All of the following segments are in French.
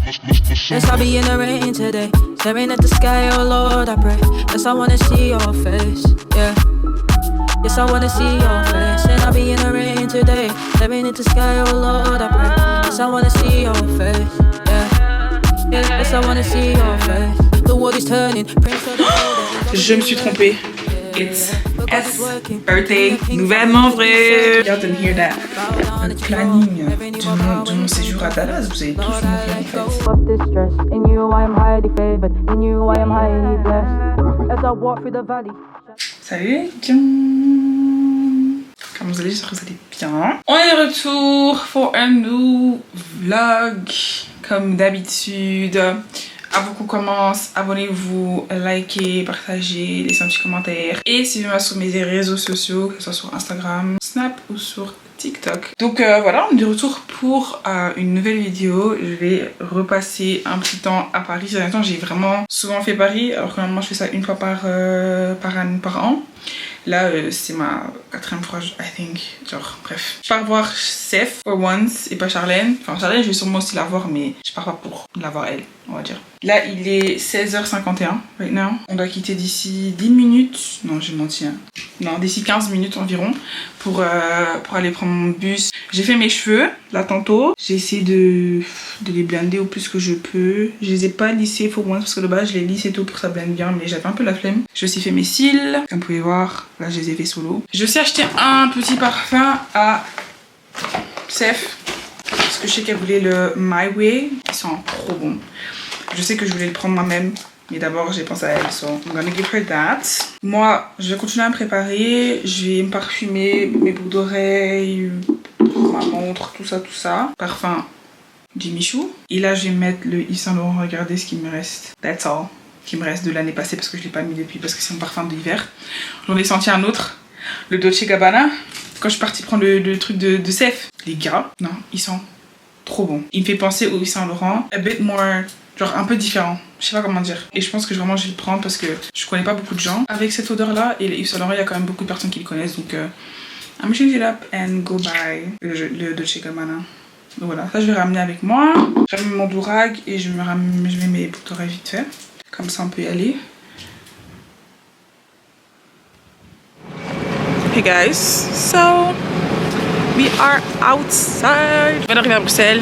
Yes, I'll be in the rain today, staring at the sky, oh Lord, I pray. Yes, I wanna see your face, yeah. Yes, I wanna see your face. And I'll be in the rain today, staring at the sky, oh Lord, I pray. Yes, I wanna see your face, yeah. Yes, I wanna see your face. The world is turning. Je me suis trompée. It's S birthday, nouvellement vrai. Regarde and hear that. Le planning de mon séjour à Dallas, vous avez tous compris en fait. Salut, comment vous allez? J'espère que vous allez bien. On est de retour pour un nouveau vlog, comme d'habitude. Avant qu'on commence, abonnez-vous, likez, partagez, laissez un petit commentaire. Et suivez-moi sur mes réseaux sociaux, que ce soit sur Instagram, Snap ou sur TikTok. Donc voilà, on est de retour pour une nouvelle vidéo. Je vais repasser un petit temps à Paris. Ces derniers temps, j'ai vraiment souvent fait Paris, alors que normalement je fais ça une fois par an. Là, c'est ma 4e fois, I think. Genre, bref. Je pars voir Seth for once et pas Charlène. Enfin, Charlène, je vais sûrement aussi la voir, mais je pars pas pour la voir elle, on va dire. Là, il est 16h51 right now. On doit quitter d'ici 10 minutes. Non, j'ai menti. Hein. Non, d'ici 15 minutes environ pour aller prendre mon bus. J'ai fait mes cheveux, là, tantôt. J'ai essayé de les blender au plus que je peux. Je les ai pas lissés for once parce que de base, je les lisse et tout pour que ça blende bien, mais j'avais un peu la flemme. J'ai aussi fait mes cils, comme vous pouvez voir. Là, je les ai fait solo. J'ai aussi acheté un petit parfum à Seth parce que je sais qu'elle voulait le My Way. Ils sont trop bons. Je sais que je voulais le prendre moi-même, mais d'abord j'ai pensé à elle. So I'm gonna give her that. Moi, je vais continuer à me préparer. Je vais me parfumer, mes boucles d'oreilles, ma montre, tout ça. Parfum Jimmy Choo. Et là, je vais mettre le Yves Saint Laurent. Regardez ce qui me reste. That's all. Qui me reste de l'année passée parce que je l'ai pas mis depuis parce que c'est un parfum d'hiver. J'en ai senti un autre, le Dolce Gabbana. Quand je suis partie prendre le truc de Seth, les gars, non, ils sont trop bons. Il me fait penser au Yves Saint Laurent, a bit more, genre un peu différent. Je sais pas comment dire. Et je pense que vraiment je vais le prendre parce que je connais pas beaucoup de gens avec cette odeur là. Et le Yves Saint Laurent, il y a quand même beaucoup de personnes qui le connaissent. Donc I'm change it up and go buy le Dolce Gabbana. Donc voilà, ça je vais ramener avec moi. Je ramène mon durag et je mets mes boucles d'oreilles vite fait. Comme ça on peut y aller. Hey guys, so we are outside. Je viens d'arriver à Bruxelles.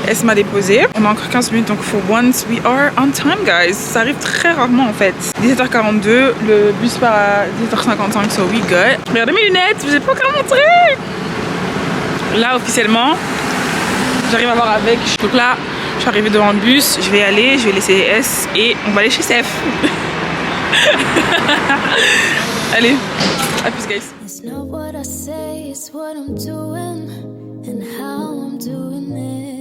Elle m'a déposé. On a encore 15 minutes donc for once we are on time guys. Ça arrive très rarement en fait. 17h42, le bus part à 17h55 so we good. Regardez mes lunettes, je vous ai pas encore montré. Là officiellement, j'arrive à voir avec. Donc là, je suis arrivée devant le bus, je vais laisser S et on va aller chez Seth. Allez, à plus guys. It's not what I say, it's what I'm doing and how I'm doing it.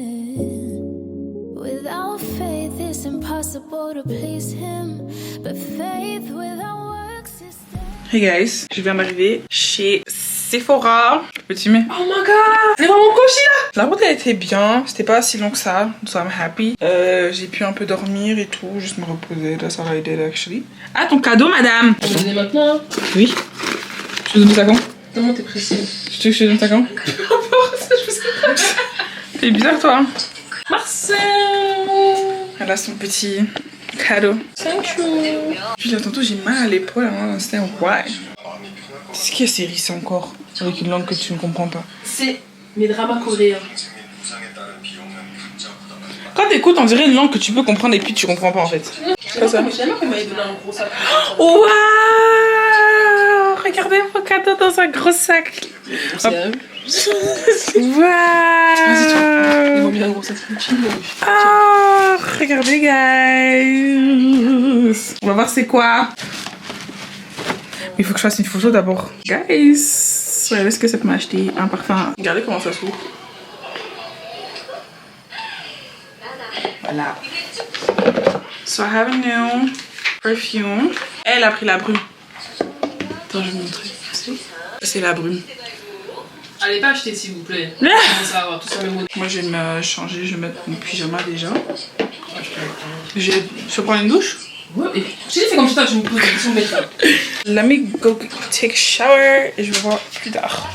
Without faith it's impossible to please him, but faith without works is dead. Hey guys, je viens d'arriver chez Sephora. Petit mais. Oh my god! C'est vraiment cosy là! La route elle était bien, c'était pas si long que ça, so I'm happy. J'ai pu un peu dormir et tout, juste me reposer. That's all I did actually. Ah, ton cadeau, madame! Tu veux donner maintenant hein? Oui. Je te donne ça quand? Comment t'es pressée? Je te donne ça quand? T'es bizarre toi. Marcel! Elle a son petit cadeau. Thank you! Puis là, tantôt j'ai mal à l'épaule, hein, c'était why? C'est qui a série ça encore? Avec une langue que tu ne comprends pas. C'est mes dramas coréens. Quand t'écoutes, on dirait une langue que tu peux comprendre et puis tu comprends pas en fait. C'est pas ça. Je sais même qu'on m'avait donné un gros sac. Waouh! Regardez mon cadeau dans un gros sac. C'est Waouh! Ils m'ont mis un gros sac. Ah, regardez guys. On va voir c'est quoi. Il faut que je fasse une photo d'abord. Guys, regardez ce que ça m'a acheté. Un parfum. Regardez comment ça s'ouvre. Voilà. So I have a new perfume. Elle a pris la brume. Attends, je vais vous montrer. C'est la brume. Allez pas acheter s'il vous plaît. Ça va, tout ça même. Moi je vais me changer, je vais mettre mon pyjama déjà. Je prends une douche. Ouais, et je t'ai fait comme ça, tu me poses des questions bêtes. Let me go take a shower et je vous vois plus tard.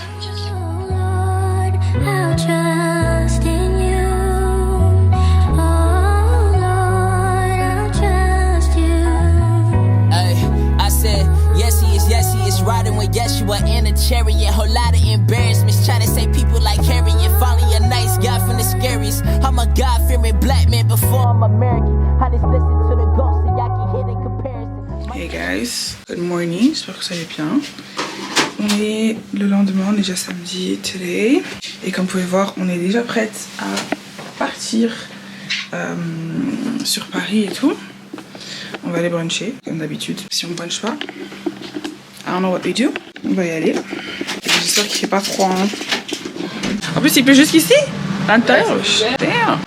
chariot. Whole lot of embarrassments. Try to say people like Harriet. Finally a nice guy from the scariest. I'm a God-fearing black man before I'm American. I just listen to the ghost so y'all can hear the comparison. Hey guys, good morning, j'espère que vous allez bien. On est le lendemain, on est déjà samedi, today. Et comme vous pouvez voir, on est déjà prête à partir sur Paris et tout. On va aller bruncher, comme d'habitude. Si on brunch pas, I don't know what we do. On va y aller. J'espère qu'il fait pas froid. Hein. En plus, il pleut jusqu'ici. À l'intérieur. Damn.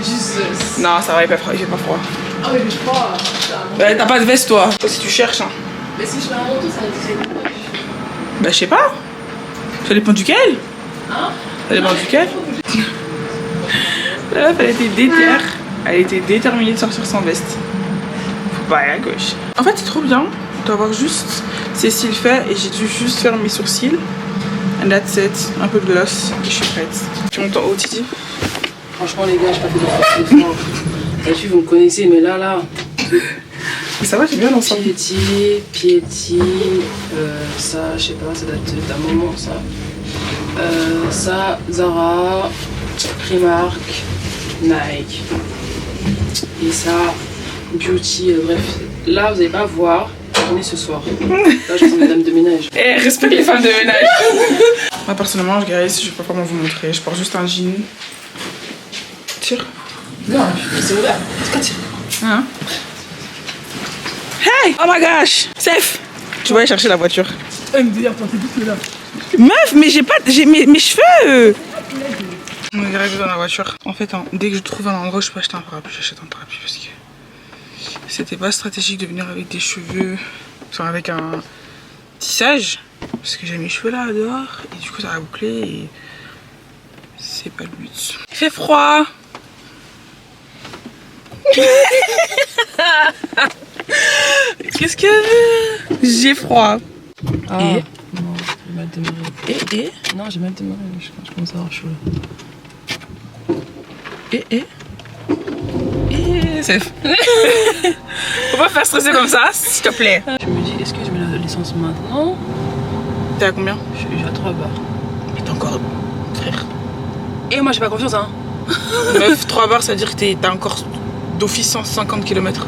Jesus. Non, ça va, il fait pas froid. Ah oui, mais je crois. T'as pas de veste, toi. Toi, si tu cherches. Hein. Mais si je mets un manteau, ça va être. Bah, je sais pas. Ça dépend duquel. Hein? Ça dépend duquel. La meuf, elle était déterminée de sortir sans veste. Faut pas aller à gauche. En fait, c'est trop bien. On doit avoir juste Cécile fait et j'ai dû juste faire mes sourcils. And that's it. Un peu de gloss et je suis prête. Tu montes en haut, Titi? Franchement, les gars, j'ai pas fait d'efforts. Là-dessus, vous me connaissez, mais là. Mais ça va, j'ai bien l'ensemble. Piety, ça, je sais pas, ça date d'un moment, ça. Ça, Zara, Primark, Nike. Et ça, Beauty, bref. Là, vous allez pas voir, on est ce soir. Là, je suis une dame de ménage. Eh, respecte les femmes de ménage. Moi, personnellement, je vais pas vraiment vous montrer. Je porte juste un jean. Tire. Non, c'est ouvert. C'est tire. Hein? Hey! Oh my gosh! Seth! Tu vas aller chercher la voiture. Elle me dit, attends, t'es tout là. Meuf, mais j'ai pas. J'ai mes cheveux! On est arrivé dans la voiture. En fait, hein, dès que je trouve un endroit où je peux acheter un parapluie, j'achète un parapluie parce que c'était pas stratégique de venir avec des cheveux, enfin avec un tissage, parce que j'ai mes cheveux là dehors et du coup ça va boucler et c'est pas le but. Il fait froid! Qu'est-ce que j'ai froid? Ah. Et non, j'ai mal démarré. et Non, j'ai mal démarré, je commence à avoir chaud là. Et Seth. Faut pas faire stresser comme ça, s'il te plaît. Je me dis, est-ce que je mets l'essence maintenant? T'es à combien? Je suis à 3 bars. Mais t'es encore frère. Et moi j'ai pas confiance hein. Meuf, 3 bars, ça veut dire que t'as encore d'office 150 km.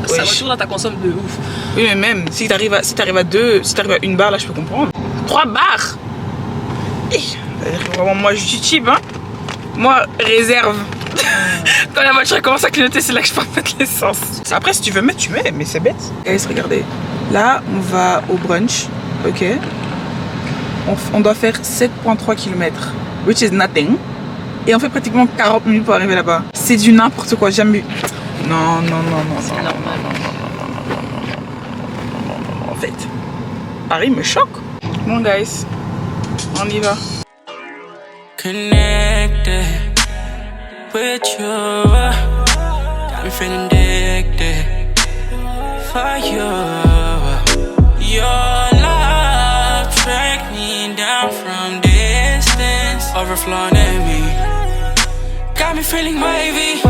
Ça retourne là, ta consomme de ouf. Oui, mais même, si t'arrives à 1 barre, là, je peux comprendre. 3 barres. Vraiment, moi, je suis cheap, hein. Moi, réserve. Quand la voiture commence à clignoter, c'est là que je peux mettre l'essence. Après, si tu veux mettre, tu mets, mais c'est bête. Guys, regardez. Là, on va au brunch, ok. On doit faire 7,3 km, which is nothing. Et on fait pratiquement 40 minutes pour arriver là-bas. C'est du n'importe quoi, jamais. Non. En fait, Paris me choque. Bon, guys, on y va. Connected with you, got me feeling addicted for you. Your love tracked me down from distance, overflowing in me, got me feeling wavy.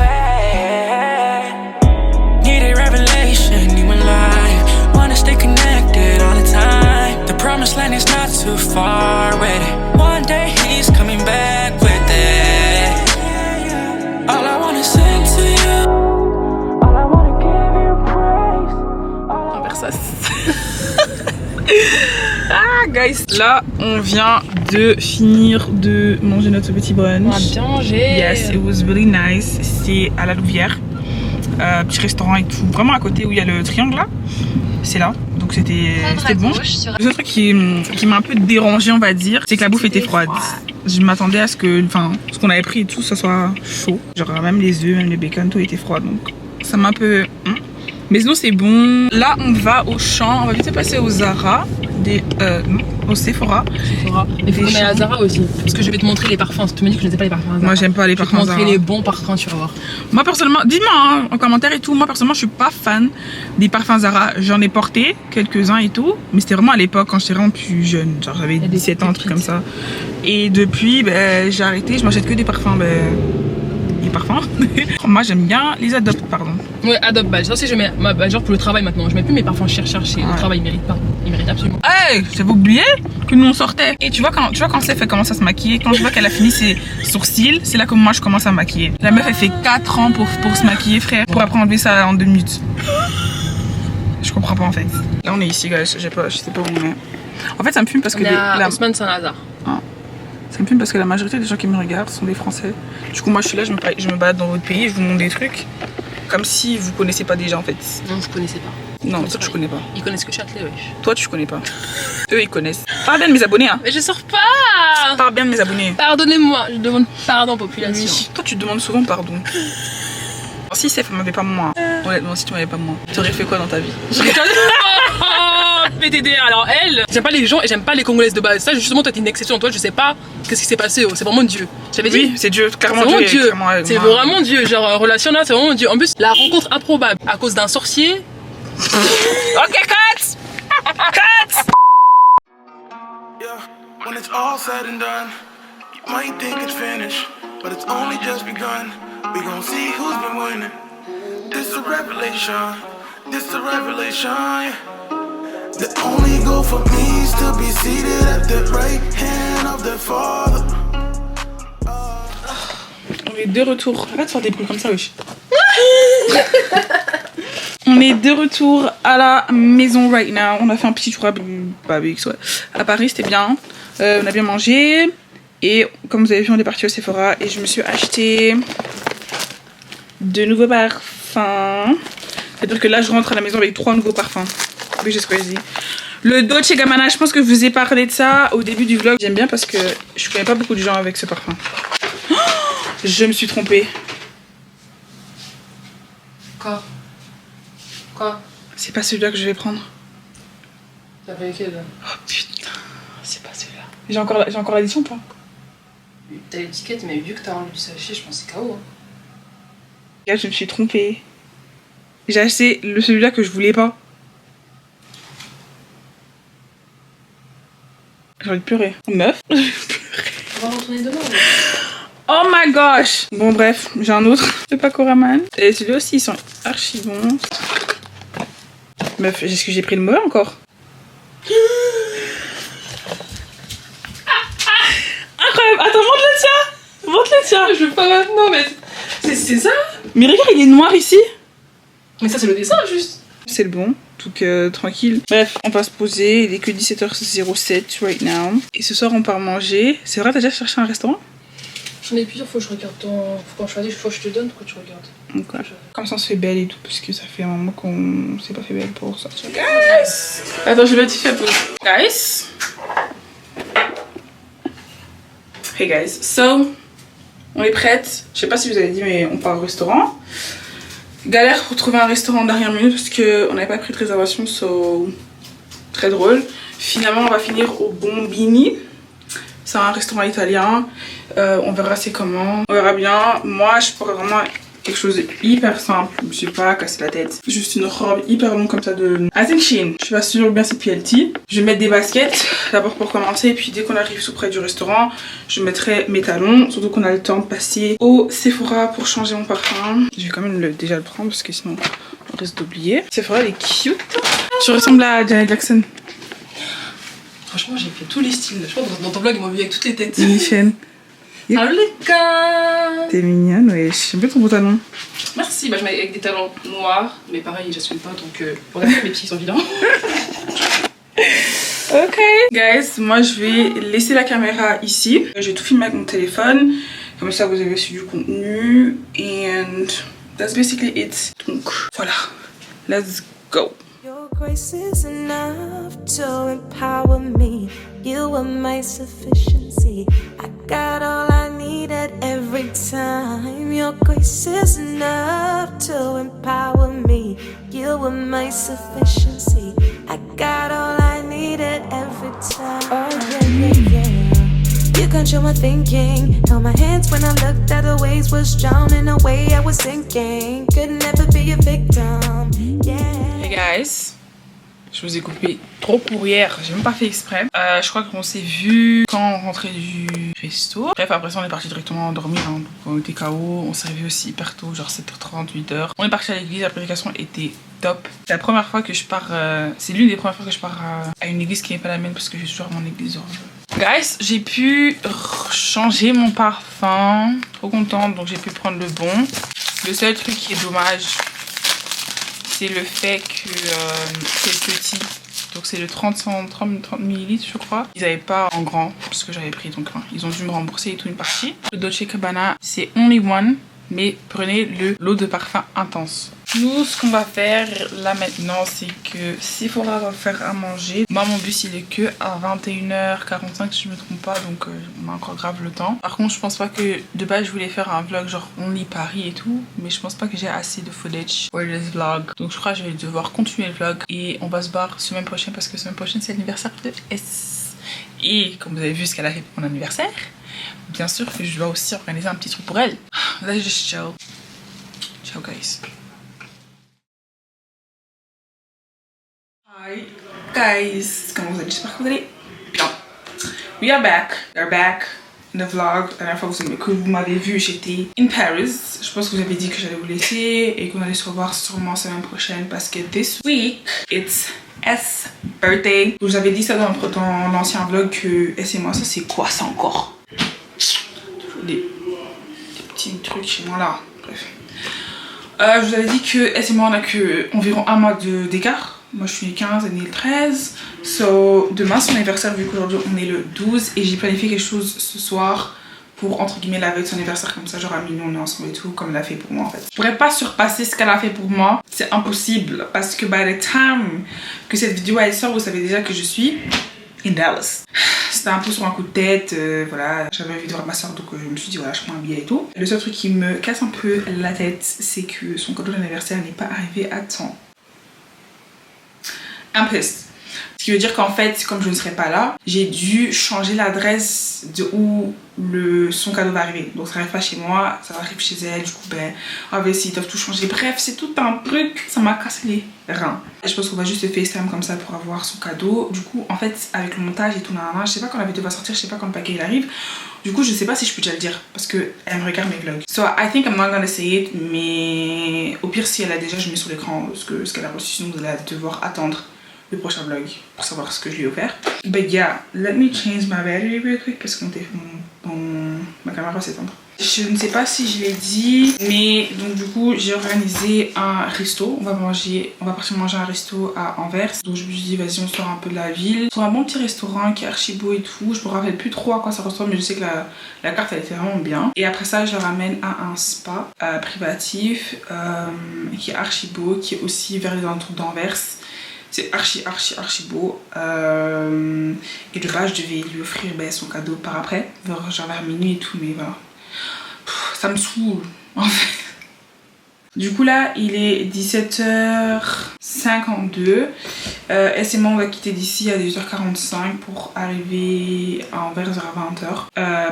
Need a revelation, need my life, wanna stay connected all the time. The promised land is not too far with it. One day he's coming back with it. All I wanna sing to you, all I wanna give you praise. Versace. Ah, guys, là, on vient de finir de manger notre petit brunch. On a bien mangé. Yes, it was really nice. C'est à la Louvière. Petit restaurant et tout. Vraiment à côté où il y a le triangle là. C'est là. Donc c'était bon. Le seul truc qui m'a un peu dérangé, on va dire, c'est que la bouffe était froide. Je m'attendais à ce que, ce qu'on avait pris et tout, ça soit chaud. Genre même les œufs, même le bacon, tout était froid. Donc ça m'a un peu... Mais sinon c'est bon. Là on va au champ, on va vite passer au Zara, au Sephora. Mais il faut qu'on aille à Zara aussi, parce que je vais te montrer les parfums. Tu me dis que je n'ai pas les parfums Zara. Moi j'aime pas les parfums Zara. Je vais te montrer les bons parfums, tu vas voir. Moi personnellement, dis-moi hein, en commentaire et tout, moi personnellement je suis pas fan des parfums Zara. J'en ai porté quelques-uns et tout, mais c'était vraiment à l'époque quand j'étais vraiment plus jeune, genre j'avais 17 ans, un truc comme ça. Et depuis j'ai arrêté, je m'achète que des parfums, des parfums. Moi j'aime bien les Adopt, pardon. Ouais, Adopt badge, ça aussi je mets ma badge genre pour le travail maintenant. Je mets plus mes parfums cher chez le travail, ils méritent pas. il mérite absolument. Hey, j'avais oublié que nous on sortait. Et tu vois quand Steph elle commence à se maquiller, quand je vois qu'elle a fini ses sourcils, c'est là que moi je commence à me maquiller. La meuf elle fait 4 ans pour se maquiller, frère, pour après enlever ça en 2 minutes. Je comprends pas en fait. Là on est ici, guys, je sais pas où on est. En fait ça me fume parce que Haussmann Saint-Lazare. Ça me fume parce que la majorité des gens qui me regardent sont des Français. Du coup moi je suis là, je me balade dans votre pays, je vous montre des trucs. Comme si vous connaissez pas déjà en fait. Non, vous connaissez pas. Non, toi tu connais pas. Ils connaissent que Châtelet, wesh. Toi tu connais pas. Eux ils connaissent. Parle bien de mes abonnés hein. Mais je sors pas. Parle bien de mes abonnés. Pardonnez-moi, je demande pardon population. Oui. Toi tu te demandes souvent pardon. Si Steph m'avait pas moi, honnêtement si tu m'avais pas moi, t'aurais fait quoi dans ta vie? PTD, alors elle, j'aime pas les gens et j'aime pas les Congolaises de base. Ça justement toi t'es une exception, toi je sais pas qu'est-ce qui s'est passé, c'est vraiment Dieu. J'avais dit. Oui, c'est Dieu, clairement c'est Dieu. Dieu. C'est vraiment Dieu, genre relation là, c'est vraiment Dieu. En plus, la rencontre improbable à cause d'un sorcier. Ok, cut! Cut! Yeah, when it's all said and done, you might think it's finished, but it's only just begun. We gon' see who's been winning. This a revelation, this a revelation. Yeah. The only goal for me is to be seated at the right hand of the Father. On est de retour. Arrête de faire des bruits comme ça, wesh. On est de retour à la maison right now. On a fait un petit tour à Paris, c'était bien. On a bien mangé. Et comme vous avez vu, on est parti au Sephora. Et je me suis acheté de nouveaux parfums. C'est-à-dire que là, je rentre à la maison avec 3 nouveaux parfums. Oui, j'ai choisi. Le Dolce Gabbana, je pense que je vous ai parlé de ça au début du vlog. J'aime bien parce que je connais pas beaucoup de gens avec ce parfum. Oh, je me suis trompée. Quoi? C'est pas celui-là que je vais prendre. T'as pris lequel là? Oh putain, c'est pas celui-là. J'ai encore l'addition ou pas? T'as l'étiquette, mais vu que t'as enlevé du sachet, je pense que c'est KO. Là, je me suis trompée. J'ai acheté celui-là que je voulais pas. J'ai envie de pleurer. Meuf, j'ai envie de pleurer. On va retourner demain. Oh my gosh. Bon bref, j'ai un autre de Paco Rabanne. Et celui-là aussi, ils sont archi bons. Meuf, est-ce que j'ai pris le mauvais encore? Incroyable. Attends, montre-le tien. Montre-le tien. Je veux pas maintenant, mais c'est ça. Mais regarde, il est noir ici. Mais ça c'est le dessin juste. C'est le bon, donc tranquille. Bref, on va se poser, il est que 17h07 right now. Et ce soir on part manger. C'est vrai, t'as déjà cherché un restaurant? J'en ai plusieurs, faut que je regarde ton... Faut qu'on choisisse, faut que je te donne, pourquoi tu regardes. Okay. Comme ça on se fait belle et tout, parce que ça fait un moment qu'on s'est pas fait belle pour sortir. Guys! Attends, je vais te faire pause. Guys! Hey guys, so, on est prête. Je sais pas si vous avez dit, mais on part au restaurant. Galère pour trouver un restaurant dernière minute parce qu'on n'avait pas pris de réservation, so très drôle. Finalement, on va finir au Bombini. C'est un restaurant italien. On verra c'est comment. On verra bien. Moi, je pourrais vraiment quelque chose de hyper simple. Je me suis pas cassé la tête. Juste une robe hyper longue comme ça de I think Shein. Je suis pas sûre bien c'est PLT. Je vais mettre des baskets d'abord pour commencer. Et puis dès qu'on arrive tout près du restaurant, je mettrai mes talons. Surtout qu'on a le temps de passer au Sephora pour changer mon parfum. Je vais quand même déjà le prendre parce que sinon on risque d'oublier. Sephora elle est cute. Tu ressembles à Janet Jackson. Franchement, j'ai fait tous les styles. Je crois que dans ton vlog, ils m'ont vu avec toutes les têtes. Michel. Salut les gars. T'es mignonne, ouais. J'aime bien ton beau talon. Merci, bah je mets avec des talons noirs, mais pareil, j'assume pas, donc regardez, mes pieds sont vilains. Ok. Guys, moi je vais laisser la caméra ici. Je vais tout filmer avec mon téléphone. Comme ça, vous avez aussi du contenu. And that's basically it. Donc, voilà. Let's go. Your grace is enough to empower me. You are my sufficiency. I got all I needed every time. Your grace is enough to empower me. You are my sufficiency. I got all I needed every time. Oh yeah. You control my thinking. Held my hands when I looked at the waves. Was drowning away, I was sinking. Could never be a victim. Yeah. Hey guys. Je vous ai coupé trop court hier, j'ai même pas fait exprès. Je crois qu'on s'est vu quand on rentrait du resto. Bref, après ça on est parti directement dormir, donc on était KO. On s'est réveillé aussi hyper tôt, genre 7h30, 8h. On est parti à l'église, la prédication était top. C'est la première fois que je pars, c'est l'une des premières fois que je pars à une église qui n'est pas la mienne parce que je suis toujours à mon église. Guys, j'ai pu changer mon parfum, trop contente, donc j'ai pu prendre le bon. Le seul truc qui est dommage, c'est le fait que c'est petit. Donc c'est le 30 ml je crois. Ils n'avaient pas en grand parce que j'avais pris donc ils ont dû me rembourser et tout une partie. Le Dolce & Gabbana c'est only one, mais prenez le lot de parfum intense. Nous ce qu'on va faire là maintenant c'est que s'il faudra faire à manger, moi mon bus il est que à 21h45 si je me trompe pas, donc on a encore grave le temps. Par contre je pense pas que de base je voulais faire un vlog genre only Paris et tout, mais je pense pas que j'ai assez de footage pour le vlog, donc je crois que je vais devoir continuer le vlog et on va se barrer semaine prochaine parce que semaine prochaine c'est l'anniversaire de S. Et comme vous avez vu ce qu'elle a fait pour mon anniversaire, bien sûr que je dois aussi organiser un petit truc pour elle. Let's just chill. Ciao guys. Hi guys, comment vous allez? J'espère que vous allez bien. We are back. We are back in the vlog. La dernière fois que vous m'avez vu, j'étais in Paris. Je pense que vous avez dit que j'allais vous laisser et qu'on allait se revoir sûrement semaine prochaine parce que this week it's S birthday. Je vous avais dit ça dans l'ancien vlog que S et moi, ça c'est quoi ça encore? Des petits trucs chez moi là. Bref. Je vous avais dit que S et moi on a que environ un mois d'écart. Moi je suis le 15, elle est le 13. So demain c'est son anniversaire vu qu'aujourd'hui on est le 12 et j'ai planifié quelque chose ce soir pour entre guillemets la veille de son anniversaire comme ça genre à minuit on est ensemble et tout comme elle a fait pour moi en fait. Je pourrais pas surpasser ce qu'elle a fait pour moi, c'est impossible parce que by the time que cette vidéo elle sort vous savez déjà que je suis in Dallas. C'était un peu sur un coup de tête, voilà, j'avais envie de voir ma soeur donc je me suis dit voilà je prends un billet et tout. Le seul truc qui me casse un peu la tête c'est que son cadeau d'anniversaire n'est pas arrivé à temps. I'm pissed. Ce qui veut dire qu'en fait, comme je ne serai pas là, j'ai dû changer l'adresse de où son cadeau va arriver. Donc ça n'arrive pas chez moi, ça arrive chez elle. Du coup, ben, ils doivent tout changer. Bref, c'est tout un truc. Ça m'a cassé les reins. Et je pense qu'on va juste FaceTime comme ça pour avoir son cadeau. Du coup, en fait, avec le montage et tout, je sais pas quand la vidéo va sortir, je sais pas quand le paquet il arrive. Du coup, je sais pas si je peux déjà le dire parce qu'elle me regarde mes vlogs. So I think I'm not gonna say it, mais au pire, si elle a déjà, je mets sur l'écran ce qu'elle a reçu. Sinon, vous allez devoir attendre le prochain vlog pour savoir ce que je lui ai offert. But yeah, let me change my battery real quick parce que ma caméra s'éteindre. Je ne sais pas si je l'ai dit, mais donc du coup j'ai organisé un resto. On va partir manger un resto à Anvers. Donc je me suis dit vas-y on sort un peu de la ville. C'est un bon petit restaurant qui est archi beau et tout. Je me rappelle plus trop à quoi ça ressemble mais je sais que la carte elle était vraiment bien. Et après ça je la ramène à un spa privatif qui est archi beau, qui est aussi vers les alentours d'Anvers. C'est archi beau et de base je devais lui offrir son cadeau par après genre vers minuit et tout mais voilà ça me saoule en fait. Du coup là il est 17h52 S et moi on va quitter d'ici à 18h45 pour arriver à Anvers vers 20h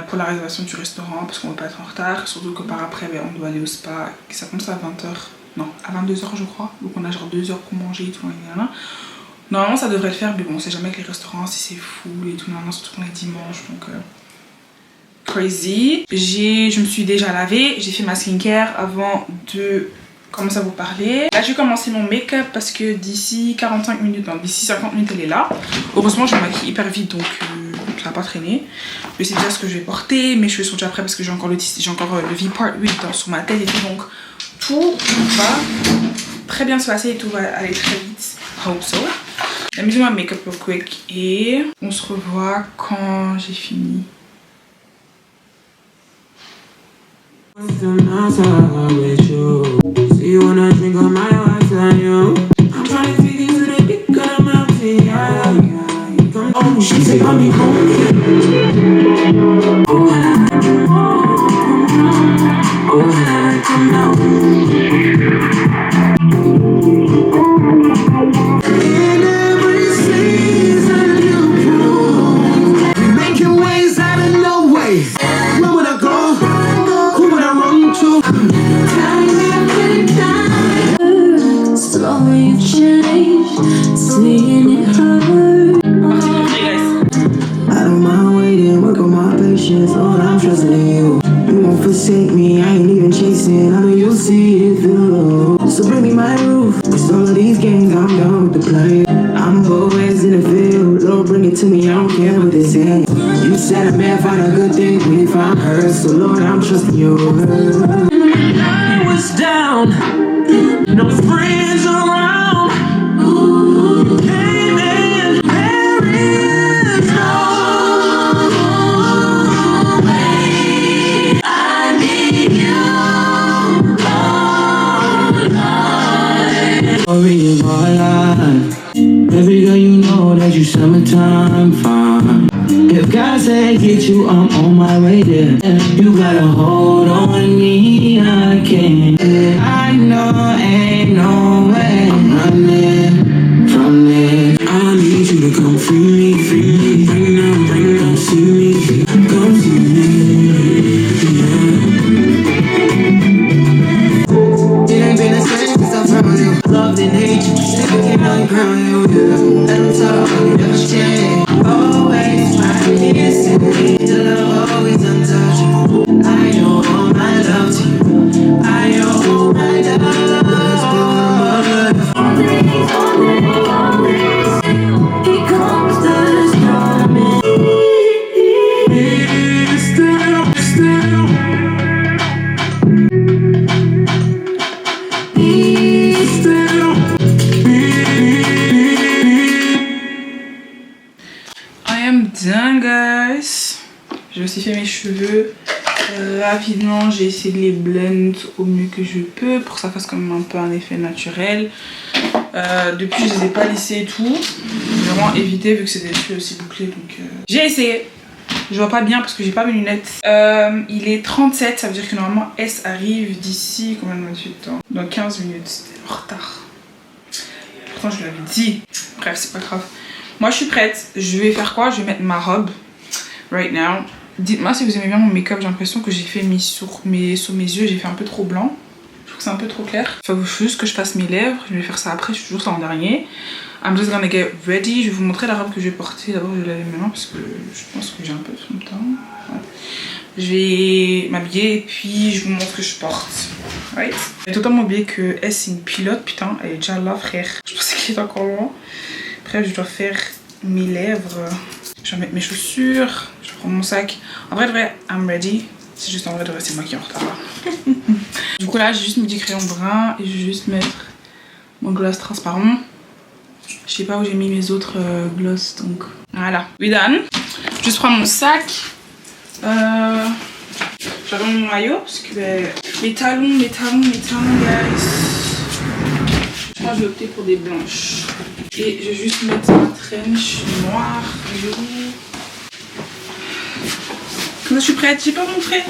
pour la réservation du restaurant parce qu'on va pas être en retard, surtout que par après on doit aller au spa et ça commence à 20h. Non, à 22h je crois, donc on a genre 2 heures pour manger et tout. Normalement ça devrait le faire, mais bon, on sait jamais avec les restaurants si c'est full et tout, surtout qu'on est dimanche, donc crazy. Je me suis déjà lavée, j'ai fait ma skincare avant de commencer à vous parler. Là je vais commencer mon make-up parce que d'ici 45 minutes, non d'ici 50 minutes elle est là. Heureusement je me maquille hyper vite donc ça va pas traîner. Je sais déjà ce que je vais porter, mes cheveux sont déjà prêts parce que j'ai encore le V-Part 8 sur ma tête et tout, donc tout va très bien se passer et tout va aller très vite. Hope so. Let me do my makeup real quick et on se revoit quand j'ai fini. I don't mind waiting, work on my patience, all I saying, I know you'll see it through. So bring me my roof, cause all of these games I'm done with the play. I'm always in the field, Lord bring it to me, I don't care what they say. You said a man find a good thing when he found her, so Lord I'm trusting your word. I was down, no friends around. Ooh, came in, there is no way. I need you, Lord. Story of my life. Baby girl, you know that you summertime fine. If God said get you, I'm on my way there. You gotta hold on me, I can't. I know ain't no way I'm running from this. I need you to come free me, bring them, see me, come see me. It ain't been the same since I found you. Loved and hate you, sick of getting on the ground, yeah. Let them talk, you never change. Always my kissing me, your love always untouchable. I owe all my love to you. I owe all my love. Let's build a always. He comes to stop me. Done guys, j'ai aussi fait mes cheveux rapidement, j'ai essayé de les blend au mieux que je peux pour que ça fasse quand même un peu un effet naturel. Depuis je les ai pas lissés et tout, j'ai vraiment évité vu que c'est des cheveux aussi bouclés, donc j'ai essayé. Je vois pas bien parce que j'ai pas mes lunettes. Il est 37, ça veut dire que normalement S arrive d'ici combien de temps? Dans 15 minutes, c'était en retard. Pourtant je l'avais dit, bref c'est pas grave. Moi je suis prête, je vais faire quoi? Je vais mettre ma robe right now. Dites-moi si vous aimez bien mon make-up, j'ai l'impression que j'ai fait sur mes yeux, j'ai fait un peu trop blanc. Je trouve que c'est un peu trop clair. Il faut juste que je fasse mes lèvres, je vais faire ça après, je suis toujours ça en dernier. I'm just gonna get ready, je vais vous montrer la robe que je vais porter. D'abord je vais laver mes mains parce que je pense que j'ai un peu de fond de teint. Ouais. Je vais m'habiller et puis je vous montre ce que je porte. Right? J'ai totalement oublié que S c'est une pilote, putain, elle est déjà là frère. Je pensais qu'il était encore loin. Bref, je dois faire mes lèvres, je vais mettre mes chaussures, je vais prendre mon sac. En vrai de vrai, I'm ready. C'est juste en vrai de vrai, c'est moi qui est en retard là. Du coup là, j'ai juste mis du crayon brun et je vais juste mettre mon gloss transparent. Je sais pas où j'ai mis mes autres gloss, donc voilà. We done. Je vais juste prendre mon sac. J'avais mon maillot parce que mes talons guys. Je crois que je vais opter pour des blanches. Et je vais juste mettre ma trench noire. Comme ça je suis prête, j'ai pas montré.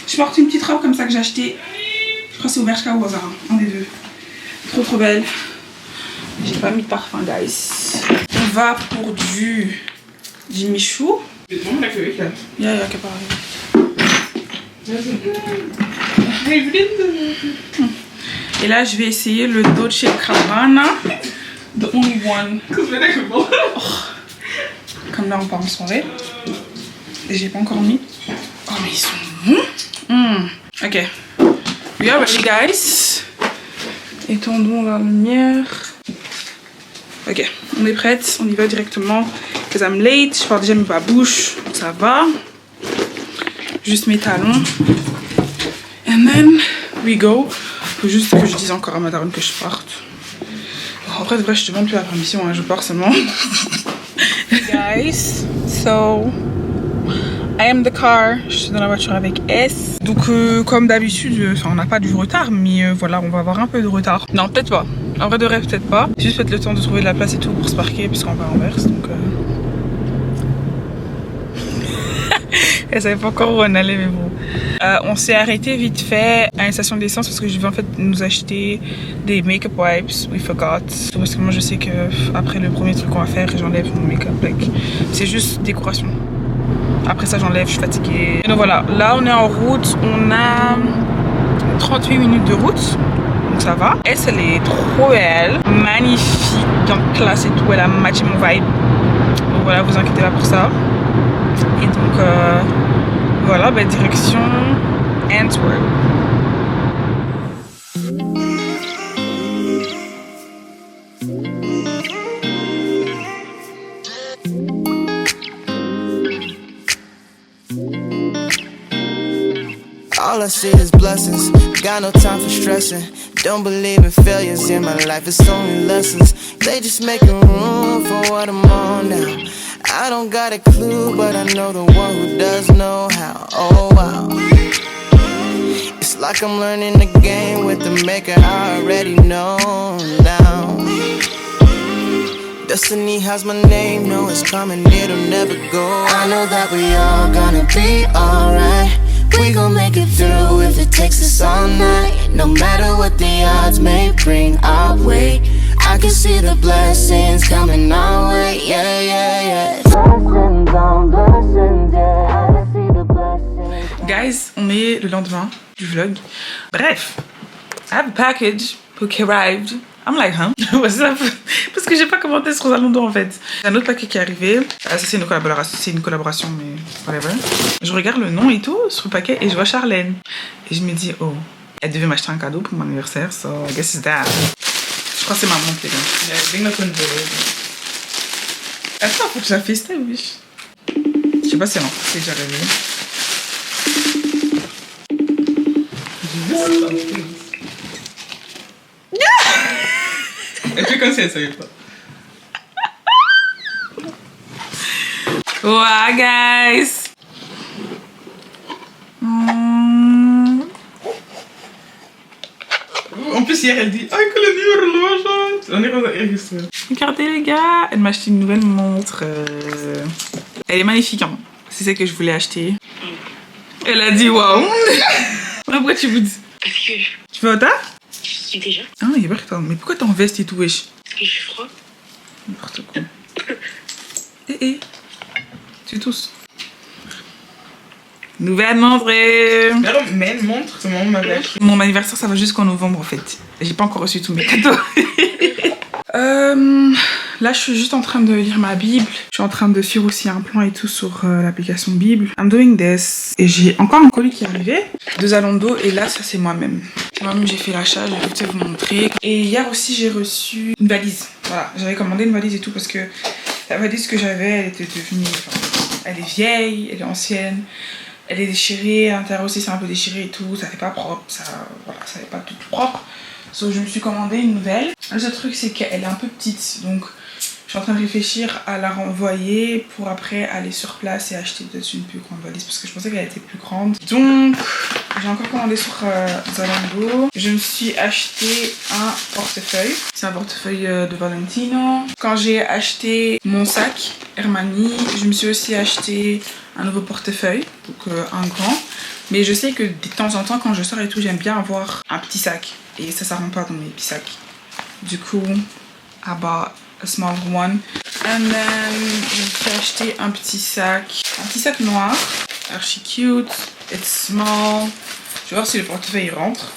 Je porte une petite robe comme ça que j'ai acheté. Je crois que c'est au Bershka ou au Zara, un des deux. Trop belle. J'ai pas mis de parfum guys. On va pour du Jimmy Choo. Ja, ik heb al. Et là je vais essayer le Dolce Gabbana. The only one. Oh. Comme là on part en soirée. Et j'ai pas encore mis. Oh mais ils sont bons. Ok. We are ready guys. Étendons la lumière. Ok, on est prête, on y va directement. Because I'm late, je porte déjà mes babouches, ça va. Juste mes talons. And then we go. Faut juste que je dise encore à ma daronne que je parte. En vrai, je demande plus la permission, hein, je pars seulement. Guys, so I am the car. Je suis dans la voiture avec S. Donc comme d'habitude, on n'a pas du retard, mais voilà, on va avoir un peu de retard. Non, peut-être pas. En vrai de rêve, peut-être pas. Juste peut-être le temps de trouver de la place et tout pour se parquer, puisqu'on va à Anvers, donc elle savait pas encore où on allait, mais bon. On s'est arrêté vite fait à une station d'essence parce que je vais en fait nous acheter des make-up wipes. We forgot. Parce que moi je sais que après le premier truc qu'on va faire, j'enlève mon make-up. Like, c'est juste décoration. Après ça j'enlève, je suis fatiguée. Et donc voilà, là on est en route. On a 38 minutes de route. Donc ça va. Elle est trop belle. Magnifique, bien classe et tout. Elle a matché mon vibe. Donc voilà, vous inquiétez pas pour ça. Et donc voilà, bah, direction Antwerp. All I see is blessings. Got no time for stressing. Don't believe in failures in my life. It's only lessons. They just making room for what I'm on now. I don't got a clue, but I know the one who does know how. Oh wow. It's like I'm learning the game with the maker I already know now. Destiny has my name, know it's coming, it'll never go. I know that we all gonna be alright. We gon' make it through if it takes us all night. No matter what the odds may bring our way, I can see the blessings coming our way, yeah, yeah, yeah. Blessings on blessings, yeah. I can see the blessings. Guys, on est le lendemain du vlog. Bref, I have a package who arrived. I'm like, huh? What's up? Parce que j'ai pas commenté sur Zalando en fait. Un autre paquet qui est arrivé. Ça c'est une collaboration, mais whatever. Je regarde le nom et tout sur le paquet et je vois Charlène. Et je me dis, oh, elle devait m'acheter un cadeau pour mon anniversaire, so I guess it's that. Je crois que c'est ma montre, les gars. Bring up on the... Attends, faut que je la FaceTime, wesh. Je sais pas si elle en c'est déjà réveillée. Elle fait comme si elle savait pas. Wow, guys! En plus, hier, elle dit ah, que le numéro horloge! On est enregistré. Regardez, les gars, elle m'a acheté une nouvelle montre. Elle est magnifique, hein. C'est celle que je voulais acheter. Elle a dit waouh! Pourquoi tu vous dis? Parce que tu veux au taf? je suis déjà. Ah, il est pas que mais pourquoi t'es en veste et tout, wesh? Parce que je suis froid. N'importe quoi. Eh. Tu tous. Nouvelle montre. Mais une montre, c'est mon anniversaire. Mon anniversaire, ça va jusqu'en novembre en fait. J'ai pas encore reçu tous mes cadeaux. Là, je suis juste en train de lire ma Bible. Je suis en train de faire aussi un plan et tout sur l'application Bible. I'm doing this. Et j'ai encore un colis qui est arrivé de Zalando. Et là, ça, c'est moi-même. Moi-même, j'ai fait l'achat. Je vais peut-être vous montrer. Et hier aussi, j'ai reçu une valise. Voilà, j'avais commandé une valise et tout parce que la valise que j'avais, elle était devenue... Enfin, elle est vieille, elle est ancienne. Elle est déchirée. À l'intérieur aussi, c'est un peu déchiré et tout. Ça fait pas propre. Voilà, ça fait pas tout propre. So, je me suis commandé une nouvelle. Le seul truc, c'est qu'elle est un peu petite. Donc, je suis en train de réfléchir à la renvoyer pour après aller sur place et acheter peut-être une plus grande valise parce que je pensais qu'elle était plus grande. Donc, j'ai encore commandé sur Zalando. Je me suis acheté un portefeuille. C'est un portefeuille de Valentino. Quand j'ai acheté mon sac Hermani, je me suis aussi acheté un nouveau portefeuille, donc un grand. Mais je sais que de temps en temps, quand je sors et tout, j'aime bien avoir un petit sac. Et ça rentre pas dans mes petits sacs. Du coup, I bought a small one. And then, je me suis acheté un petit sac noir, archi cute. It's small. Je vais voir si le portefeuille rentre.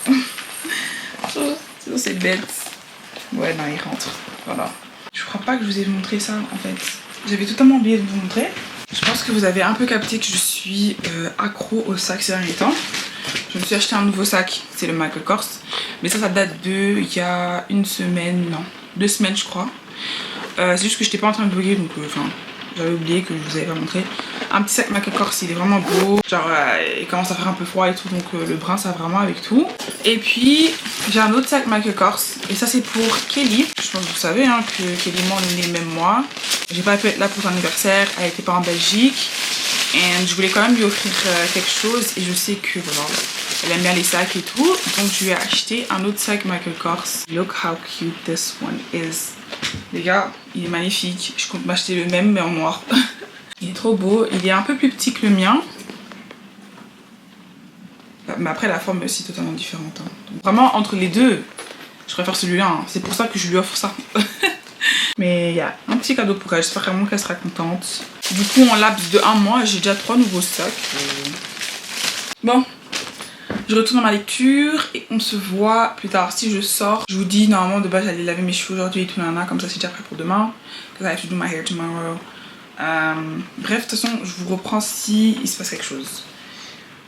Sinon, c'est bête. Ouais, non, il rentre. Voilà. Je crois pas que je vous ai montré ça en fait. J'avais totalement oublié de vous montrer. Je pense que vous avez un peu capté que je suis accro au sac ces derniers temps. Je me suis acheté un nouveau sac, c'est le Michael Kors. Mais ça date de il y a une semaine, non, 2 semaines je crois. C'est juste que j'étais pas en train de vlogger donc j'avais oublié que je vous avais pas montré. Un petit sac Michael Kors, il est vraiment beau. Genre il commence à faire un peu froid et tout donc le brun ça va vraiment avec tout. Et puis j'ai un autre sac Michael Kors et ça c'est pour Kelly. Je pense que vous savez hein, que Kelly et moi on est nés le même mois. J'ai pas pu être là pour son anniversaire, elle était pas en Belgique. Et je voulais quand même lui offrir quelque chose et je sais que voilà, elle aime bien les sacs et tout. Donc je lui ai acheté un autre sac Michael Kors. Look how cute this one is. Les gars, il est magnifique. Je compte m'acheter le même mais en noir. Il est trop beau. Il est un peu plus petit que le mien. Mais après la forme est aussi totalement différente. Hein. Donc, vraiment entre les deux, je préfère celui-là. Hein. C'est pour ça que je lui offre ça. Mais il y a un petit cadeau pour elle. J'espère vraiment qu'elle sera contente. Du coup, en laps de 1 mois, j'ai déjà 3 nouveaux sacs. Bon, je retourne dans ma lecture et on se voit plus tard. Si je sors, je vous dis normalement de base j'allais laver mes cheveux aujourd'hui et tout nana, comme ça c'est déjà prêt pour demain. Because I have to do my hair tomorrow. Bref, de toute façon, je vous reprends si il se passe quelque chose.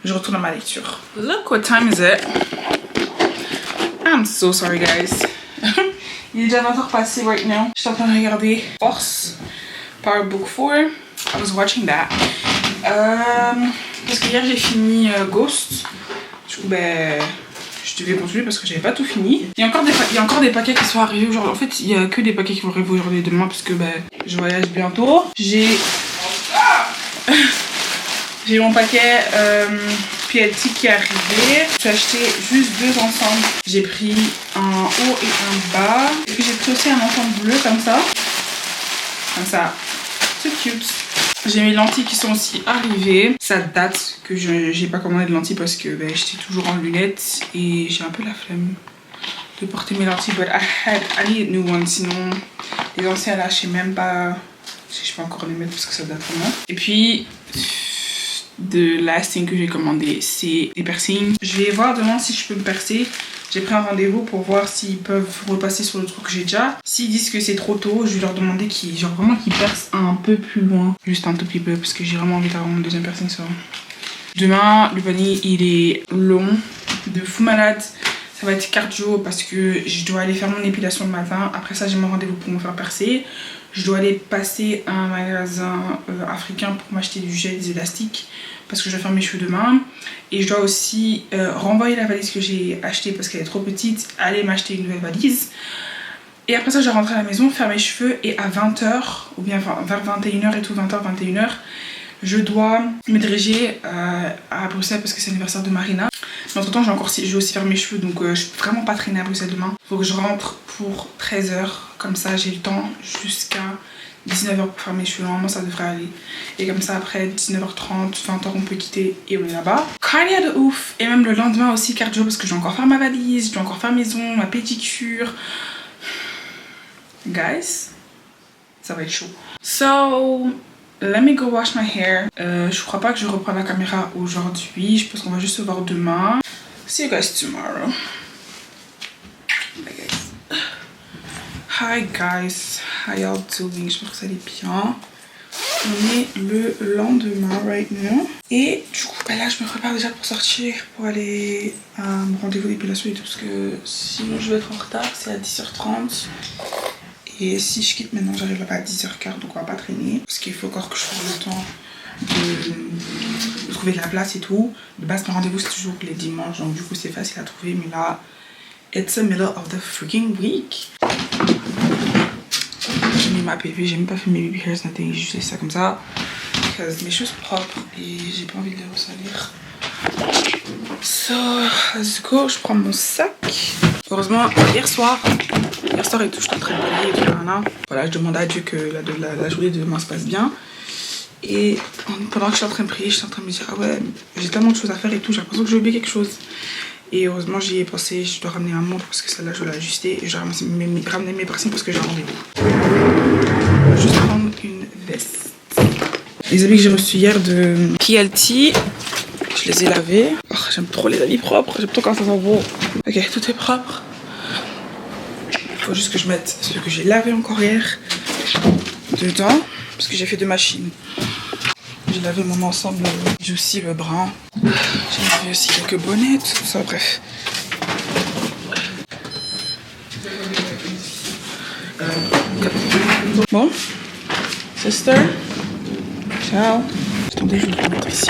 Je retourne dans ma lecture. Look what time is it. I'm so sorry guys. Il est déjà 20h passé right now. Je suis en train de regarder Force par Book 4. I was watching that. Parce que hier j'ai fini Ghost. où ben, je devais continuer parce que j'avais pas tout fini. Il y a encore des paquets qui sont arrivés aujourd'hui. En fait, il y a que des paquets qui vont arriver aujourd'hui et demain parce que ben, je voyage bientôt. J'ai mon paquet PLT qui est arrivé. J'ai acheté juste 2 ensembles. J'ai pris un haut et un bas. Et puis j'ai pris aussi un ensemble bleu comme ça. Comme ça. C'est cute. J'ai mes lentilles qui sont aussi arrivées. Ça date que j'ai pas commandé de lentilles parce que ben, j'étais toujours en lunettes et j'ai un peu la flemme de porter mes lentilles. But I need new ones. Sinon, les anciennes là, je sais même pas si je peux encore les mettre parce que ça date vraiment. Et puis, the last thing que j'ai commandé, c'est des piercings. Je vais voir demain si je peux me percer. J'ai pris un rendez-vous pour voir s'ils peuvent repasser sur le truc que j'ai déjà. S'ils disent que c'est trop tôt, je vais leur demander qu'ils percent un peu plus loin. Juste un tout petit peu parce que j'ai vraiment envie d'avoir mon deuxième piercing ça. Demain, le panier il est long, de fou malade. Ça va être cardio parce que je dois aller faire mon épilation le matin. Après ça, j'ai mon rendez-vous pour me faire percer. Je dois aller passer à un magasin africain pour m'acheter du gel, des élastiques parce que je vais faire mes cheveux demain. Et je dois aussi renvoyer la valise que j'ai achetée parce qu'elle est trop petite, aller m'acheter une nouvelle valise. Et après ça, je vais rentrer à la maison, faire mes cheveux et à 20h ou bien vers 21h et tout, 20h, 21h, je dois me diriger à Bruxelles parce que c'est l'anniversaire de Marina. Mais entre temps, je vais aussi faire mes cheveux donc je suis vraiment pas traîner à Bruxelles demain. Faut que je rentre pour 13h, comme ça j'ai le temps jusqu'à 19h pour faire mes cheveux. Normalement ça devrait aller. Et comme ça après 19h30, 20h on peut quitter et on est là-bas. Cardio de ouf. Et même le lendemain aussi cardio parce que je dois encore faire ma valise, je dois encore faire mes ongles, ma pédicure. Guys, ça va être chaud. So, let me go wash my hair. Je crois pas que je reprends la caméra aujourd'hui. Je pense qu'on va juste se voir demain. See you guys tomorrow. Bye guys. Hi guys. How y'all doing? J'espère que ça allait bien. On est le lendemain right now. Et du coup, bah là je me prépare déjà pour sortir, pour aller à mon rendez-vous d'épilation et tout. Parce que sinon je vais être en retard, c'est à 10h30. Et si je quitte maintenant, j'arrive là-bas à 10h15, donc on va pas traîner. Parce qu'il faut encore que je trouve le temps de trouver de la place et tout. De base, mon rendez-vous c'est toujours les dimanches, donc du coup c'est facile à trouver. Mais là, it's the middle of the freaking week. J'ai mis ma PV, j'ai même pas fait mes baby hairs, nothing, j'ai juste fait ça comme ça. Parce que mes cheveux sont propres et j'ai pas envie de les ressalir. So, let's go, je prends mon sac. Heureusement, hier soir et tout, je suis en train de balayer et tout, voilà, je demande à Dieu que la journée de demain se passe bien. Et pendant que je suis en train de prier, je suis en train de me dire, ah ouais, j'ai tellement de choses à faire et tout, j'ai l'impression que j'ai oublié quelque chose. Et heureusement, j'y ai pensé, je dois ramener un montre parce que celle-là, je dois l'ajuster. Et je dois ramener mes piercings parce que j'ai un rendez-vous. Je vais juste prendre une veste. Les habits que j'ai reçus hier de PLT, je les ai lavés. Oh, j'aime trop les habits propres, j'aime trop quand ça sent beau. Ok, tout est propre. Il faut juste que je mette ce que j'ai lavé encore hier dedans parce que j'ai fait 2 machines. J'ai lavé mon ensemble juicy le brun. J'ai lavé aussi quelques bonnets, tout ça, bref. Bon, sister, ciao. Attendez, je vais le mettre ici.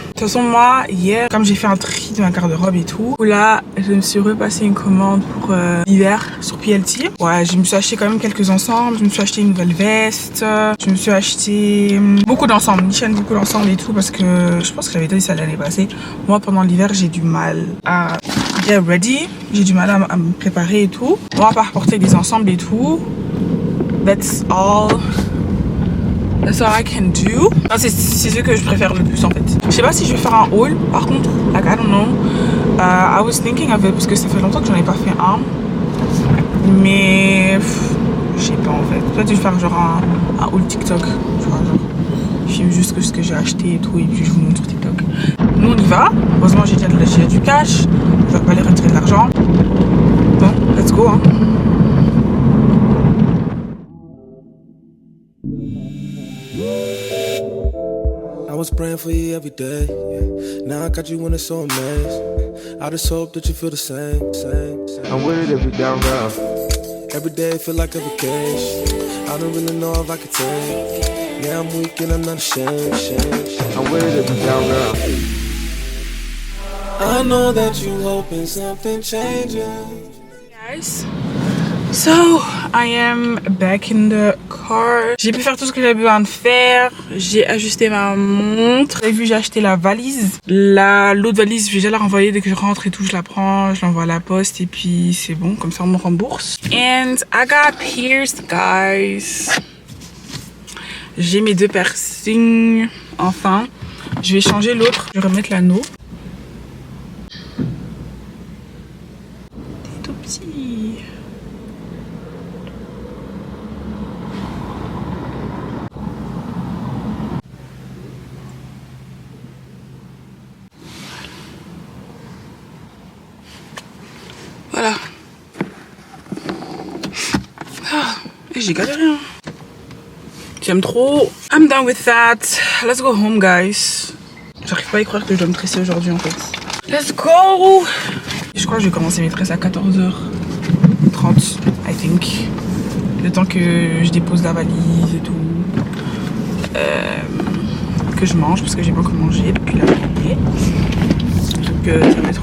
De toute façon, moi, hier, comme j'ai fait un tri de ma garde-robe et tout, là, je me suis repassé une commande pour l'hiver sur PLT. Ouais, je me suis acheté quand même quelques ensembles. Je me suis acheté une nouvelle veste. Je me suis acheté beaucoup d'ensembles, une chaîne, beaucoup d'ensembles et tout, parce que je pense que j'avais dit ça l'année passée. Moi, pendant l'hiver, j'ai du mal à get ready. J'ai du mal à me préparer et tout. Moi, à part porter des ensembles et tout, that's all I can do. C'est ce que je préfère le plus en fait. Je sais pas si je vais faire un haul par contre. Like I don't know. I was thinking of it parce que ça fait longtemps que j'en ai pas fait un. Mais je sais pas en fait. Peut-être je vais faire genre un haul TikTok. Tu vois, genre je filme juste ce que j'ai acheté et tout et puis je vous montre sur TikTok. Nous on y va. Heureusement j'ai déjà du cash. Je vais pas aller retirer de l'argent. Bon, let's go hein. I was praying for you every day. Yeah. Now I got you when it's so amazing. I just hope that you feel the same. I'm with it every down round. Every day feel like a vacation. I don't really know if I could take Yeah, I'm weak and I'm not ashamed. I'm with it, down girl. I know that you hoping something changes. Guys, so I am back in the car. J'ai pu faire tout ce que j'avais besoin de faire. J'ai ajusté ma montre. Vous avez vu, j'ai acheté la valise. L'autre valise, je vais déjà la renvoyer dès que je rentre et tout. Je la prends, je l'envoie à la poste et puis c'est bon. Comme ça, on me rembourse. And I got pierced, guys. J'ai mes 2 piercings. Enfin, je vais changer l'autre. Je vais remettre l'anneau. T'es tout petit. Voilà. Ah, j'ai galéré. Hein. J'aime trop. I'm done with that. Let's go home, guys. J'arrive pas à y croire que je dois me tresser aujourd'hui en fait. Let's go. Je crois que je vais commencer mes tresses à 14h30, I think. Le temps que je dépose la valise et tout. Que je mange parce que j'ai pas encore mangé depuis la journée. Donc ça va être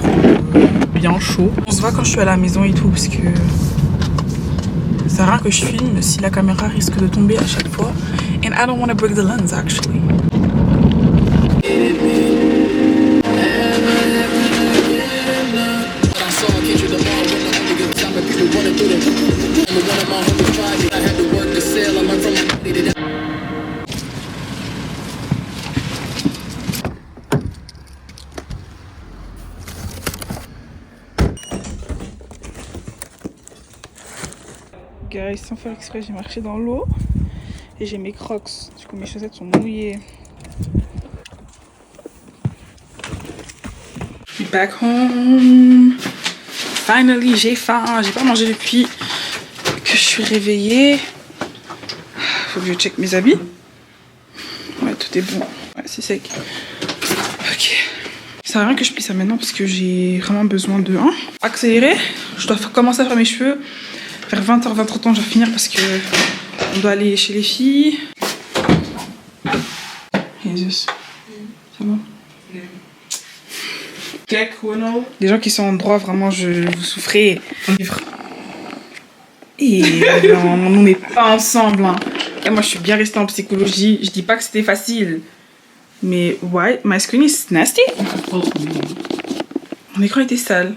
bien chaud. On se voit quand je suis à la maison et tout parce que ça sert à rien que je filme si la caméra risque de tomber à chaque fois. And I don't want to break the lens actually. Guys, sans faire exprès, j'ai marché dans l'eau et j'ai mes crocs. Du coup, mes chaussettes sont mouillées. Back home. Finally, j'ai faim. J'ai pas mangé depuis que je suis réveillée. Faut que je check mes habits. Ouais, tout est bon. Ouais, c'est sec. Ok. Ça sert à rien que je plie ça maintenant parce que j'ai vraiment besoin de accélérer. Je dois commencer à faire mes cheveux. Vers 20h, 20h30, je vais finir parce que on doit aller chez les filles. Jesus. Ça va? Des gens qui sont en droit, vraiment, vous souffrez. Et on nous met pas ensemble. Hein. Et moi, je suis bien restée en psychologie. Je dis pas que c'était facile. Mais, why? My screen is nasty. Mon écran était sale.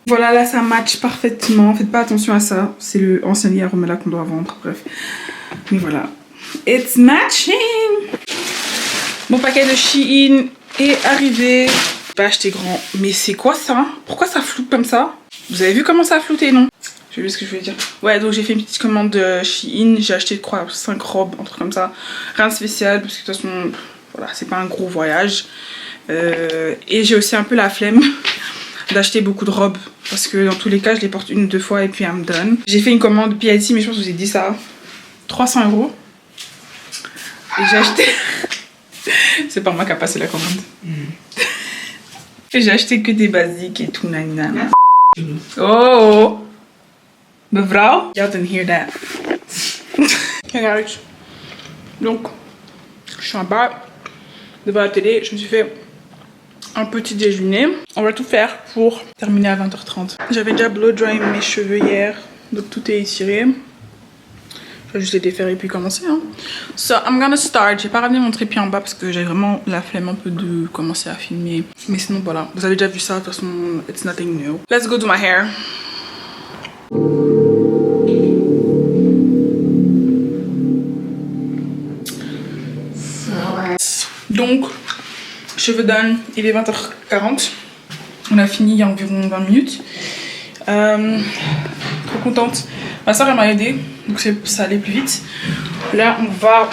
Voilà, là, ça match parfaitement. Faites pas attention à ça. C'est le ancien lit à Romela qu'on doit vendre. Bref. Mais voilà. It's matching. Mon paquet de Shein est arrivé. J'ai pas acheté grand. Mais c'est quoi ça? Pourquoi ça floute comme ça? Vous avez vu comment ça a flouté, non? Je sais plus ce que je voulais dire. Ouais, donc j'ai fait une petite commande de Shein. J'ai acheté, quoi, 5 robes, un truc comme ça. Rien de spécial, parce que de toute façon, voilà, c'est pas un gros voyage. Et j'ai aussi un peu la flemme d'acheter beaucoup de robes. Parce que dans tous les cas, je les porte 1 ou 2 fois et puis I'm done. J'ai fait une commande PIT, mais je pense que je vous ai dit ça. 300 €. Et j'ai acheté... C'est pas moi qui a passé la commande. Et j'ai acheté que des basiques et tout, nanana. Oh! Mevrouw? You didn't hear that. Okay, guys. Donc, je suis en bas, devant la télé. Je me suis fait un petit déjeuner. On va tout faire pour terminer à 20h30. J'avais déjà blow dry mes cheveux hier, donc tout est étiré. Je vais juste les défaire et puis commencer. Hein. So, I'm gonna start. J'ai pas ramené mon trépied en bas parce que j'avais vraiment la flemme un peu de commencer à filmer. Mais sinon, voilà. Vous avez déjà vu ça. De toute façon, it's nothing new. Let's go do my hair. Donc, cheveux done, il est 20h40. On a fini il y a environ 20 minutes. Trop contente. Ma soeur elle m'a aidée, donc ça allait plus vite. Là, on va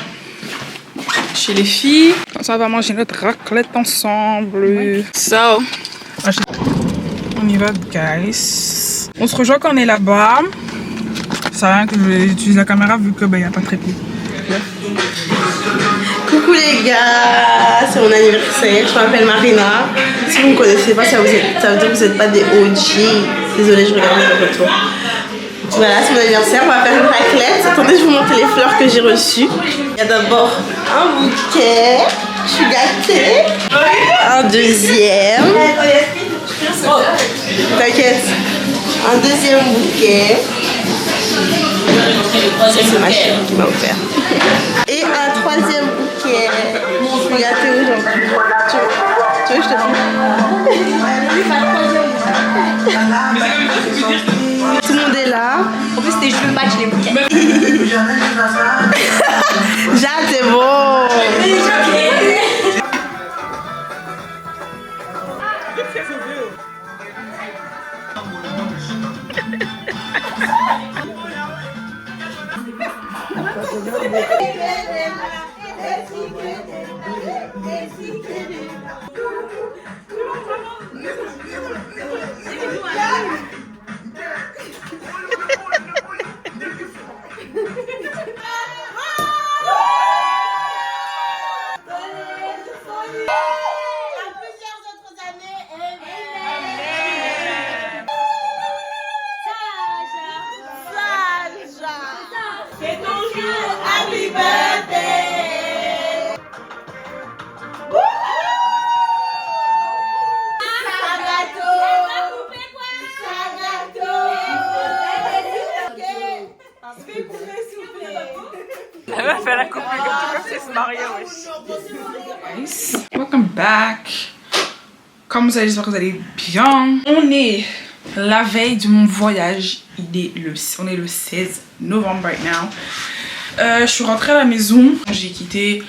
chez les filles. Comme ça, on va manger notre raclette ensemble. So, on y va, guys. On se rejoint quand on est là-bas. Ça sert à rien que j'utilise la caméra vu que y a pas très peu. Coucou les gars, c'est mon anniversaire, je m'appelle Marina. Si vous ne me connaissez pas, ça veut dire que vous n'êtes pas des OG. Désolée, je regarde le retour. Voilà, c'est mon anniversaire, on va faire une raclette. Attendez, je vais vous montrer les fleurs que j'ai reçues. Il y a d'abord un bouquet, je suis gâtée. Un deuxième. T'inquiète. Un deuxième bouquet. Ça, c'est ma chérie qui m'a offert. Et un troisième bouquet. Je suis gâtée aujourd'hui. Tu veux que je te dise? Tout le monde est là. En plus, c'était juste le match, les bouquets. Jade, c'est bon. Elle va faire la coupe comme c'est Mario. Nice. Welcome back. Comme vous allez, j'espère que vous allez bien. On est la veille de mon voyage. On est le 16 novembre right now. Je suis rentrée à la maison. J'ai quitté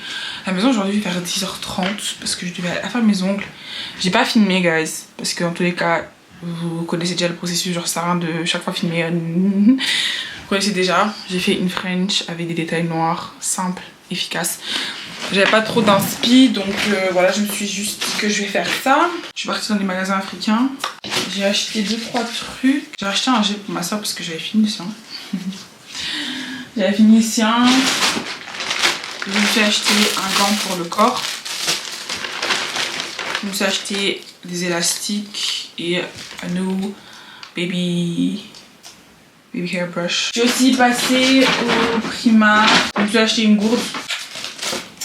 la maison aujourd'hui vers 10h30 parce que je devais aller faire mes ongles. J'ai pas filmé, guys, parce que dans tous les cas, vous connaissez déjà le processus. Genre, ça sert à rien de chaque fois filmer. Vous connaissez déjà. J'ai fait une French avec des détails noirs, simple, efficace. J'avais pas trop d'inspi, donc voilà, je me suis juste dit que je vais faire ça. Je suis partie dans des magasins africains. J'ai acheté 2-3 trucs. J'ai acheté un gel pour ma soeur parce que j'avais fini le sien. J'avais fini le sien. Je me suis acheté un gant pour le corps. Je me suis acheté des élastiques et un nouveau baby hairbrush. Je suis aussi passée au Primark. Je me suis acheté une gourde.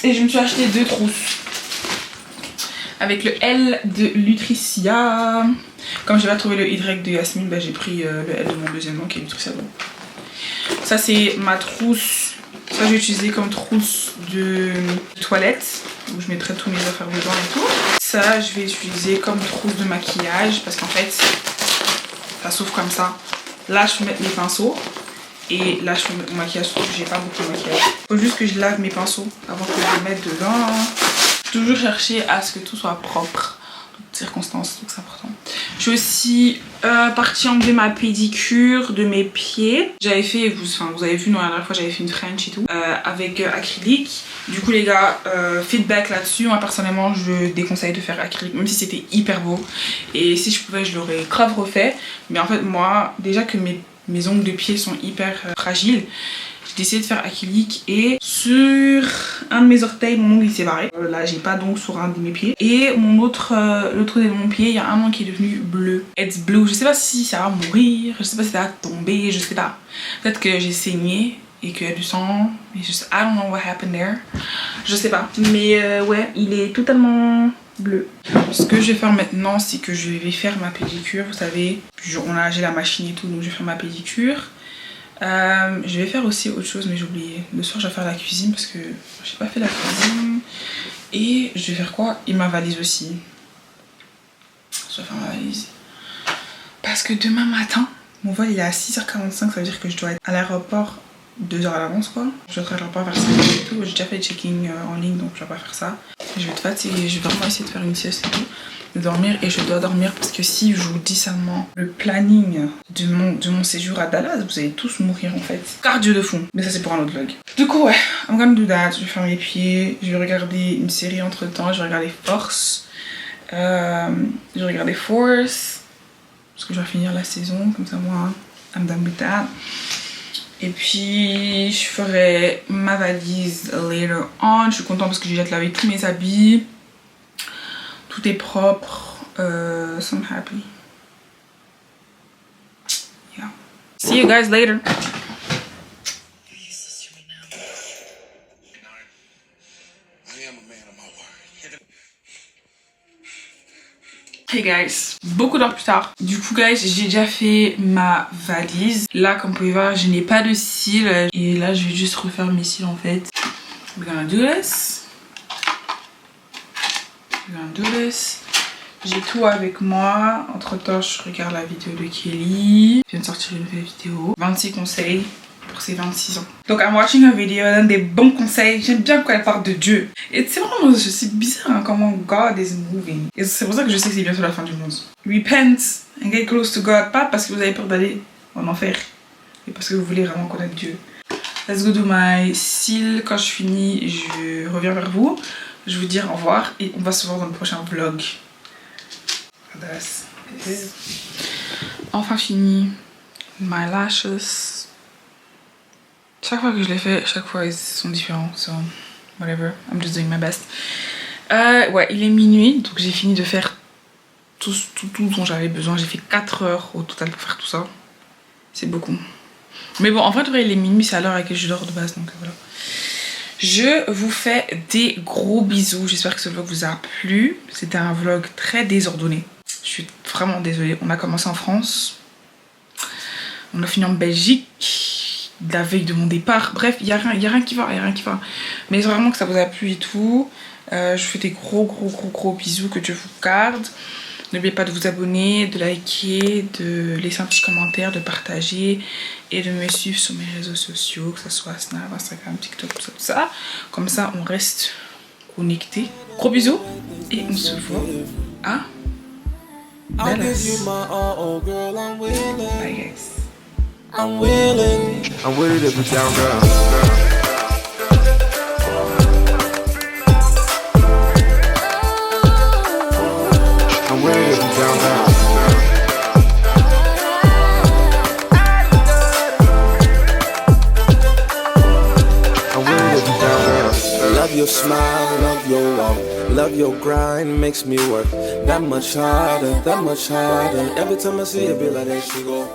Et je me suis acheté 2 trousses. Avec le L de Lutricia. Comme j'ai pas trouvé le Y de Yasmine, bah j'ai pris le L de mon deuxième nom qui est Lutricia. Ça c'est ma trousse. Ça je vais utiliser comme trousse de toilette. Où je mettrai tous mes affaires dedans et tout. Ça je vais utiliser comme trousse de maquillage. Parce qu'en fait, ça s'ouvre comme ça. Là je peux mettre mes pinceaux. Et là je fais mon maquillage, sauf que j'ai pas beaucoup de maquillage. Faut juste que je lave mes pinceaux avant que je les mette dedans. Toujours chercher à ce que tout soit propre. Toutes circonstances, donc c'est important. Je suis aussi partie enlever ma pédicure de mes pieds. J'avais fait, vous avez vu, non, la dernière fois j'avais fait une French et tout. Avec acrylique. Du coup les gars, feedback là-dessus. Moi personnellement je déconseille de faire acrylique. Même si c'était hyper beau. Et si je pouvais je l'aurais grave refait. Mais en fait moi, déjà que mes ongles de pied sont hyper fragiles. J'ai décidé de faire acrylique et sur un de mes orteils, mon ongle il s'est barré. Là, j'ai pas d'ongle sur un de mes pieds. Et l'autre de mon pied, il y a un ongle qui est devenu bleu. It's blue. Je sais pas si ça va mourir, je sais pas si ça va tomber, je sais pas. Peut-être que j'ai saigné et qu'il y a du sang. Mais I don't know what happened there. Je sais pas. Mais ouais, il est totalement bleu. Ce que je vais faire maintenant, c'est que je vais faire ma pédicure. Vous savez, j'ai la machine et tout, donc je vais faire ma pédicure. Je vais faire aussi autre chose, mais j'ai oublié. Le soir, je vais faire la cuisine parce que j'ai pas fait la cuisine. Et je vais faire quoi? Et ma valise aussi. Je vais faire ma valise. Parce que demain matin, mon vol il est à 6h45, ça veut dire que je dois être à l'aéroport 2 heures à l'avance quoi. Je dois être à l'aéroport vers 5h et tout. J'ai déjà fait le checking en ligne, donc je vais pas faire ça. Je vais être fatiguée, je vais vraiment essayer de faire une sieste et tout. De dormir, et je dois dormir parce que si je vous dis seulement le planning de mon séjour à Dallas, vous allez tous mourir en fait. Cardio de fond, mais ça c'est pour un autre vlog. Du coup ouais, I'm gonna do that. Je vais faire mes pieds, je vais regarder une série entre temps, je vais regarder Force. Je vais regarder Force parce que je vais finir la saison, comme ça moi I'm done with that. Et puis je ferai ma valise later on. Je suis contente parce que j'ai déjà lavé tous mes habits. Tout est propre. So I'm happy. Yeah. See you guys later. Hey guys, beaucoup d'heures plus tard. Du coup guys, j'ai déjà fait ma valise. Là comme vous pouvez voir, je n'ai pas de cils. Et là je vais juste refaire mes cils en fait. We're gonna do this. We're gonna do this. J'ai tout avec moi. Entre temps je regarde la vidéo de Kelly. Je viens de sortir une nouvelle vidéo. 26 conseils pour ses 26 ans. Donc I'm watching a video, elle donne des bons conseils. J'aime bien quand elle parle de Dieu. Et c'est vraiment c'est bizarre hein, comment God is moving. Et c'est pour ça que je sais que c'est bientôt la fin du monde. Repent and get close to God. Pas parce que vous avez peur d'aller en enfer, mais parce que vous voulez vraiment connaître Dieu. Let's go do my seal. Quand je finis, je reviens vers vous. Je vous dis au revoir et on va se voir dans le prochain vlog. Enfin fini. My lashes. Chaque fois que je les fais, chaque fois ils sont différents. So, whatever. I'm just doing my best. Ouais, il est minuit. Donc j'ai fini de faire tout dont j'avais besoin. J'ai fait 4 heures au total pour faire tout ça. C'est beaucoup. Mais bon, en vrai, il est minuit. C'est à l'heure à laquelle je dors de base. Donc voilà. Je vous fais des gros bisous. J'espère que ce vlog vous a plu. C'était un vlog très désordonné. Je suis vraiment désolée. On a commencé en France. On a fini en Belgique. La veille de mon départ. Bref, il y a rien qui va. Mais c'est vraiment que ça vous a plu et tout. Je vous fais des gros bisous. Que Dieu vous garde. N'oubliez pas de vous abonner, de liker, de laisser un petit commentaire, de partager et de me suivre sur mes réseaux sociaux, que ce soit Snap, Instagram, TikTok, tout ça. Comme ça, on reste connectés. Gros bisous et on se voit à Dallas. Bye guys. I'm with it if it's down, girl. I'm with it if it's down, girl. I'm with it if it's down, girl. Love your smile, love your walk, love your grind, makes me work that much harder. Every time I see it, be like, there she go.